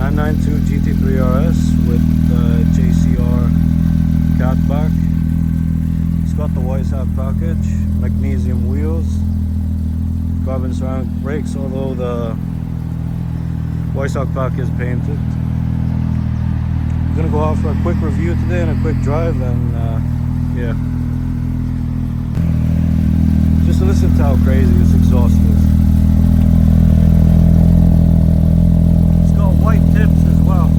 992 GT3RS with JCR catback. It's got the Overhyped package, magnesium wheels, carbon ceramic brakes, although the Overhyped pack is painted. I'm gonna go out for a quick review today and a quick drive, and yeah, just listen to how crazy this exhaust is. It's got white tips as well.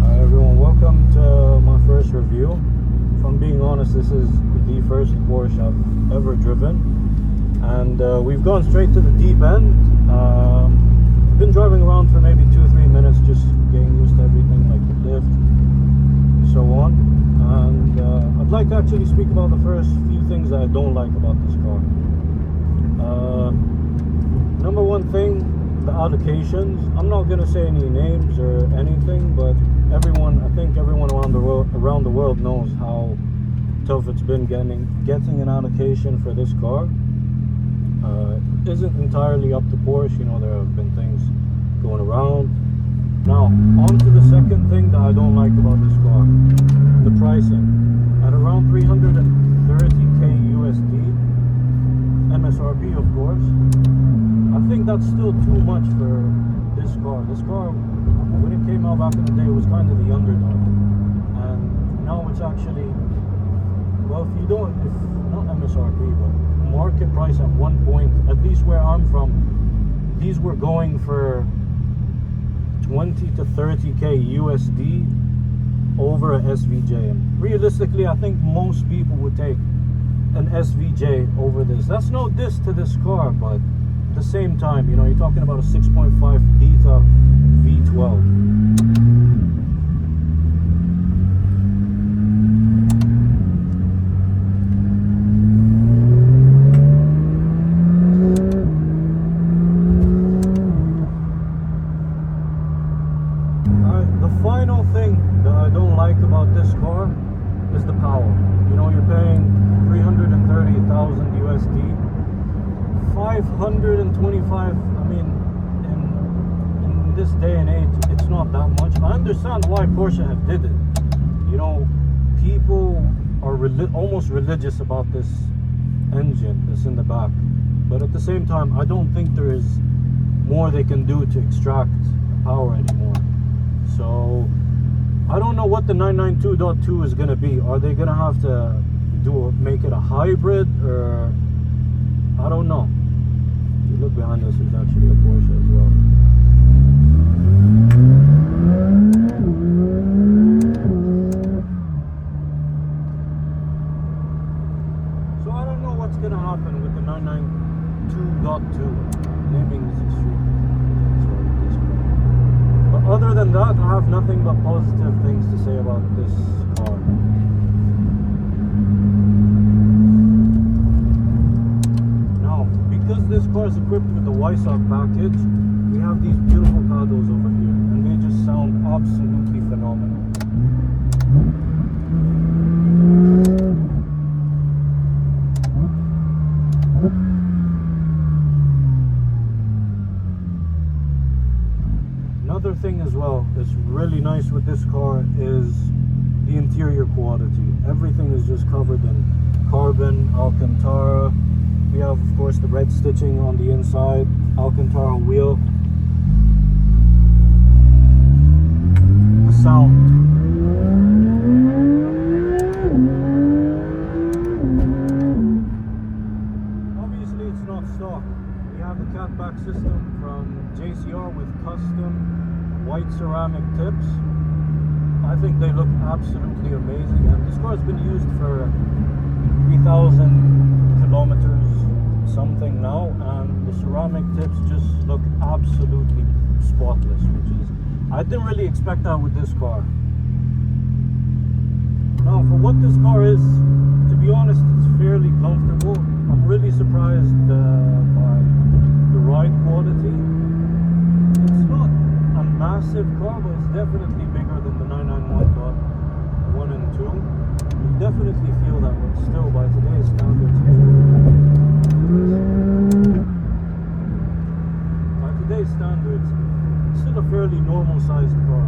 Hi everyone, welcome to my first review. If I'm being honest, this is the first Porsche I've ever driven. And we've gone straight to the deep end. Been driving around for maybe 2-3 minutes, just getting used to everything, like the lift and so on. And I'd like to actually speak about the first few things that I don't like about this car. Number one thing, the allocations. I'm not gonna say any names or anything, but I think everyone around the world knows how tough it's been getting an allocation for this car. Isn't entirely up to Porsche, you know, there have been things going around. Now, on to the second thing that I don't like about this car, the pricing. At around 330k USD, MSRP of course, I think that's still too much for this car. This car, when it came out back in the day, was kind of the underdog. And now it's actually, well, if not MSRP, but market price at one point, at least where I'm from, these were going for 20 to 30k USD over a SVJ. And realistically, I think most people would take an SVJ over this. That's no diss to this car, but at the same time, you know, you're talking about a 6.5 liter V12. Final thing that I don't like about this car is the power. You know, you're paying 330,000 USD, 525. I mean, in this day and age, it's not that much. I understand why Porsche have did it. You know, people are almost religious about this engine that's in the back, but at the same time, I don't think there is more they can do to extract power anymore. So I don't know what the 992.2 is going to be. Are they going to have to make it a hybrid, or I don't know. If you look behind us, there's actually a Porsche as well. So I don't know what's going to happen with the 992.2. Naming is extreme. But other than that, I have nothing but positive things to say about this car. Now, because this car is equipped with the Overhyped package, we have these beautiful paddles over here, and they just sound absolutely phenomenal. Another thing as well that's really nice with this car is the interior quality. Everything is just covered in carbon, Alcantara. We have, of course, the red stitching on the inside, Alcantara wheel. The sound. Obviously, it's not stock. We have the catback system from JCR with custom white ceramic tips. I think they look absolutely amazing, and this car has been used for 3,000 kilometers something now, and the ceramic tips just look absolutely spotless, which is, I didn't really expect that with this car. Now, for what this car is, to be honest, it's fairly comfortable. I'm really surprised by the ride quality. It's not a massive car, but it's definitely bigger than the 991.1 and 2. You definitely feel that, but still, by today's standards, sized car.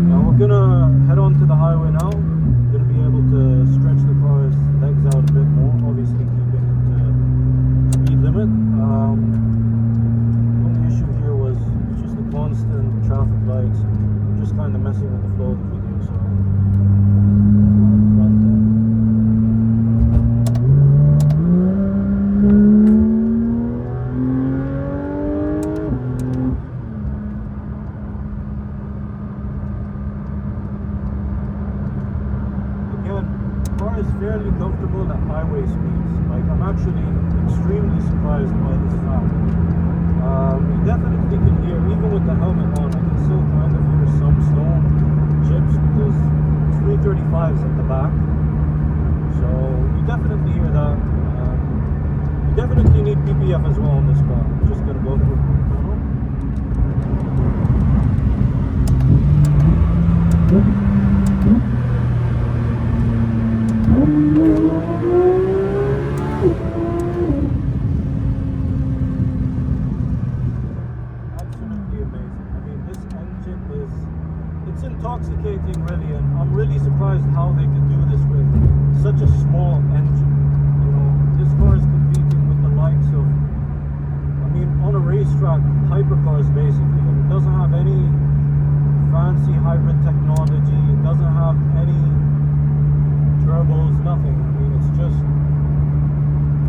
Now we're gonna head on to the highway now. Gonna be able to stretch the car's legs out a bit more, obviously keeping it to speed limit. The only issue here was just the constant traffic lights, just kind of messing with the flow of the video. So is fairly comfortable at highway speeds. Like, I'm actually extremely surprised by this fact. You definitely can hear, even with the helmet on, I can still kind of hear some stone chips because it's 335s at the back. So you definitely hear that. You definitely need PPF as well on this car. I'm just gonna go through the tunnel. Absolutely amazing. I mean, this engine it's intoxicating really, and I'm really surprised how they could do this with such a small engine. You know, this car is competing with the likes of, I mean, on a racetrack, hypercars basically. It doesn't have any fancy hybrid technology, it doesn't have any turbos, nothing. I mean, it's just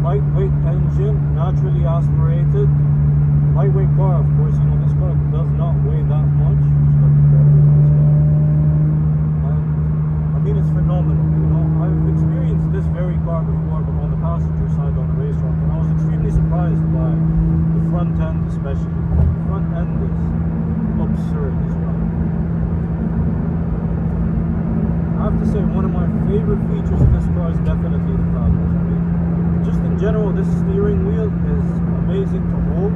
lightweight engine, naturally aspirated, lightweight car. Of course, you know, this car does not weigh that much. And I mean, it's phenomenal. You know, I've experienced this very car before, but on the passenger side on the racetrack, and I was extremely surprised by the front end, especially. The front end is absurd as well. I have to say, one of my favorite features of this car is definitely the paddles. I mean, just in general, this steering wheel is amazing to hold.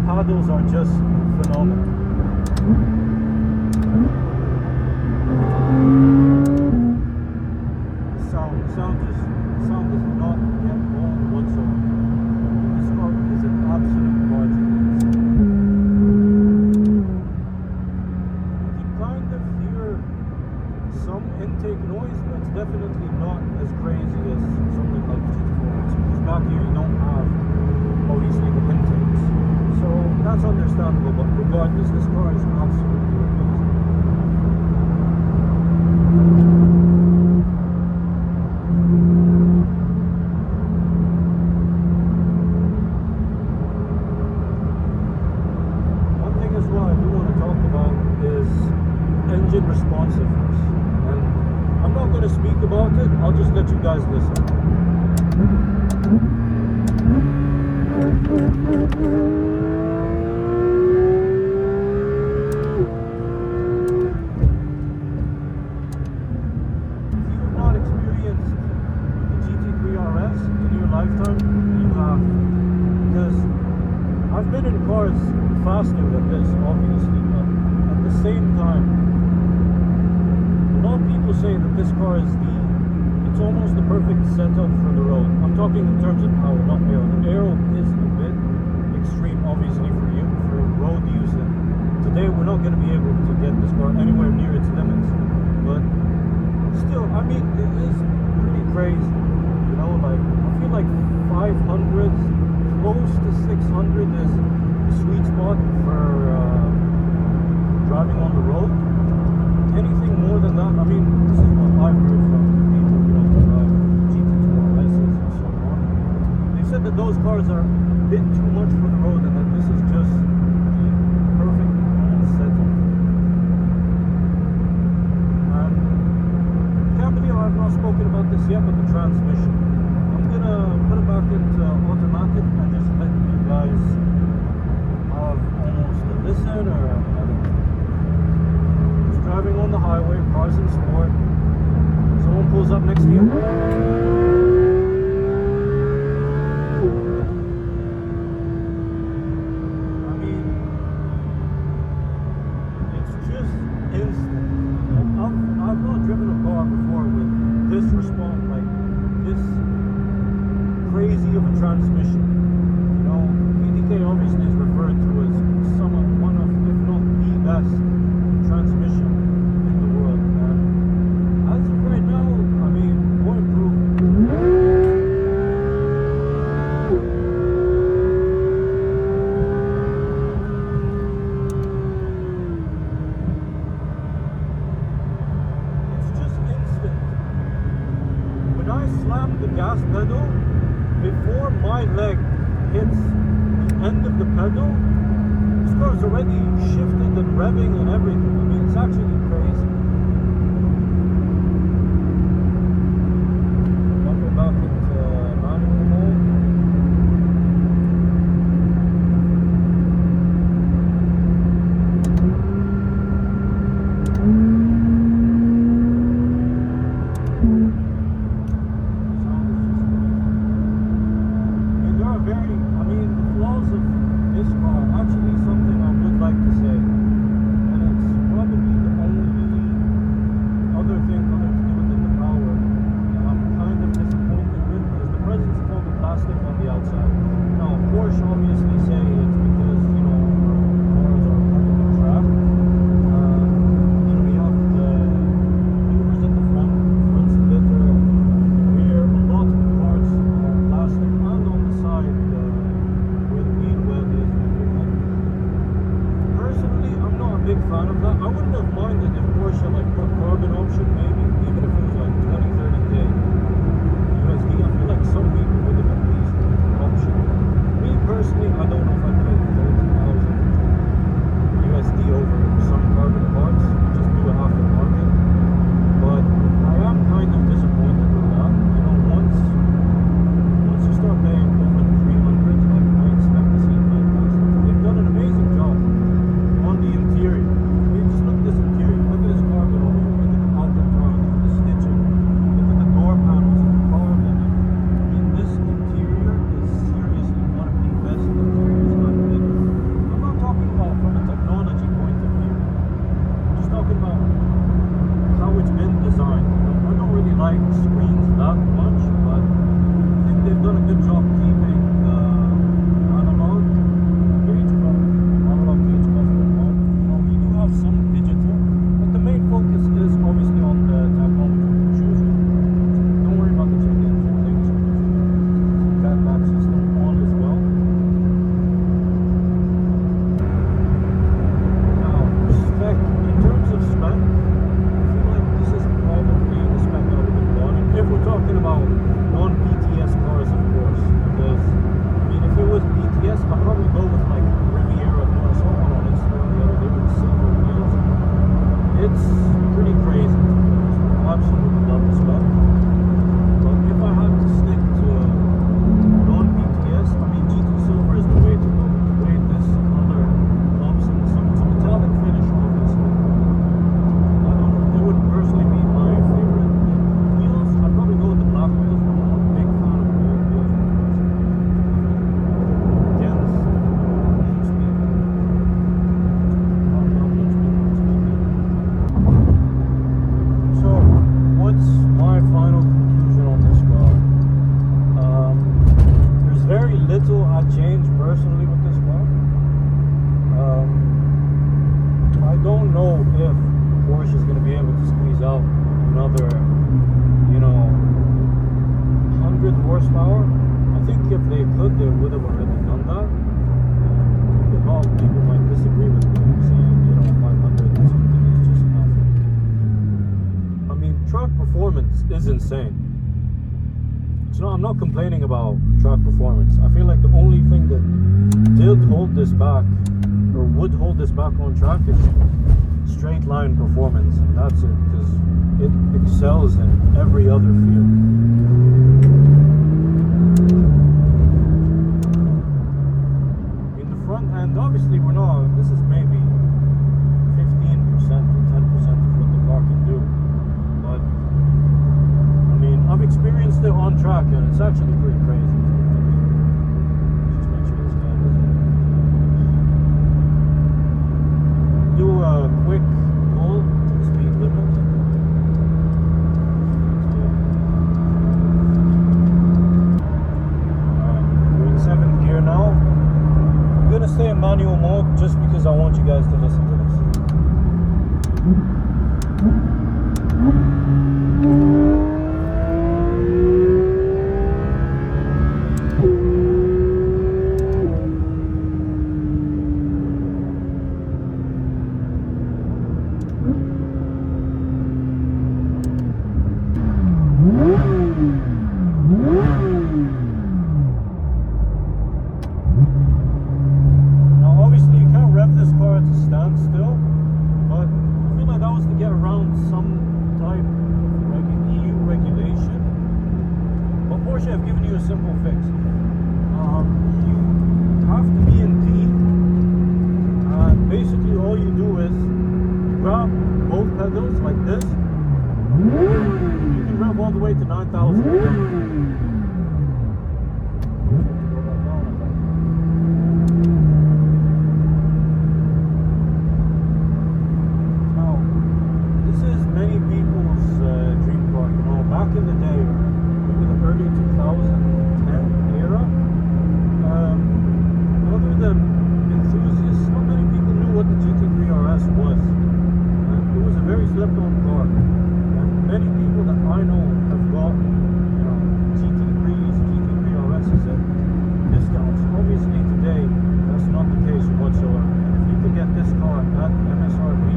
Paddles are just phenomenal. The sound does not get old whatsoever. This car is an absolute gorgeous. You can kind of hear some intake noise, but it's definitely not as crazy as something like the GT3RS, because back here you don't have, obviously, the intakes. So that's understandable, but regardless, this car is absolutely amazing. One thing as well I do want to talk about is engine responsiveness. And I'm not going to speak about it, I'll just let you guys listen. Lifetime, you have, because I've been in cars faster than this, obviously, but at the same time, a lot of people say that this car is it's almost the perfect setup for the road. I'm talking in terms of power, not aero. The aero is a bit extreme, obviously, for you, for road use, and today we're not going to be able to get this car anywhere near its limits, but still, I mean, it is pretty crazy. You know, like, I feel like 500, close to 600 is the sweet spot for driving on the road. Anything more than that, I mean, this is what I've heard from people, you know, who drive GT3RSs and so on. They said that those cars are a bit too much for the road, and that this is just the perfect setup. And I can't believe I've not spoken about this yet, but the transmission. I'm gonna put it back into automatic and just let you guys have almost a listen, or I don't know. Just driving on the highway, cars in sport. Someone pulls up next to you. I mean, it's just instant. crazy of a transmission. You know, PDK obviously is referred to as one of, if not the best transmission in the world. And as of right now, I mean, more improvement. The gas pedal, before my leg hits the end of the pedal, this car's already shifted and revving and everything. I mean, it's actually crazy. I'll go back into manual mode. Horsepower. I think if they could, they would have already done that. A lot of people might disagree with me, saying, you know, 500 or something is just enough. I mean, track performance is insane. I'm not complaining about track performance. I feel like the only thing that did hold this back, or would hold this back on track, is straight line performance, and that's it, because it excels in every other field. And obviously we're not, this is maybe 15% or 10% of what the car can do, but I mean, I've experienced it on track and it's actually pretty crazy. Just make sure this guy doesn't do a quick pull to the speed limit. manual mode just because I want you guys to listen to this. I've given you a simple fix. You have to be in D, and basically all you do is grab both pedals like this. You can rev all the way to 9,000. Now, this is many people's dream car. You know, back in the day, early 2010 era, other than enthusiasts, not many people knew what the GT3RS was. It was a very slept-on car, and many people that I know have got, you know, GT3s, GT3RSs at discounts. Obviously today, that's not the case whatsoever. If you can get this car at MSRP,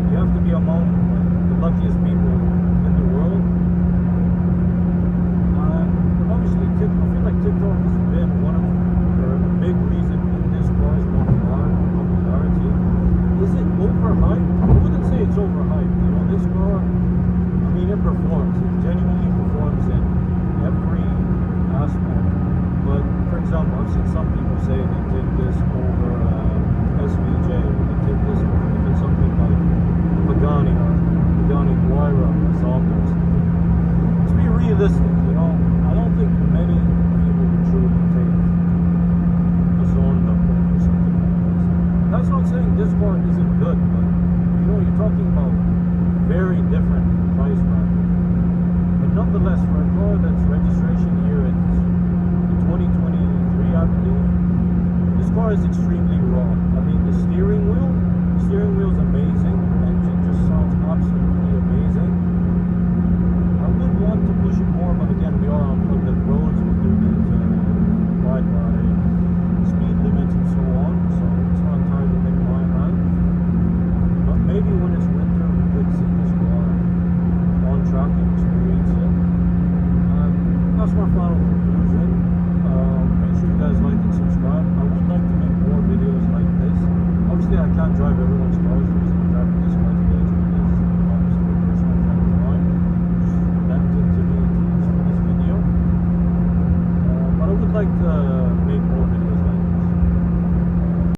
you have to be among the luckiest people in the world. I feel like TikTok has been one of a big reason in this car's popularity. Is it overhyped? I wouldn't say it's overhyped. You know, this car, I mean, it performs. It genuinely performs in every aspect. But for example, I've seen some people say they take this over SVJ, they take this over even something like Pagani or Pagani Huayra or Zonda. Let's be realistic, you know. I don't think many people would truly take a Zonda or something like this. That's not saying this car isn't good, but you know, you're talking about very different price bracket. But nonetheless, for a car that's registration year it's 2023, I believe, this car is extremely raw. I mean, the steering wheel is amazing.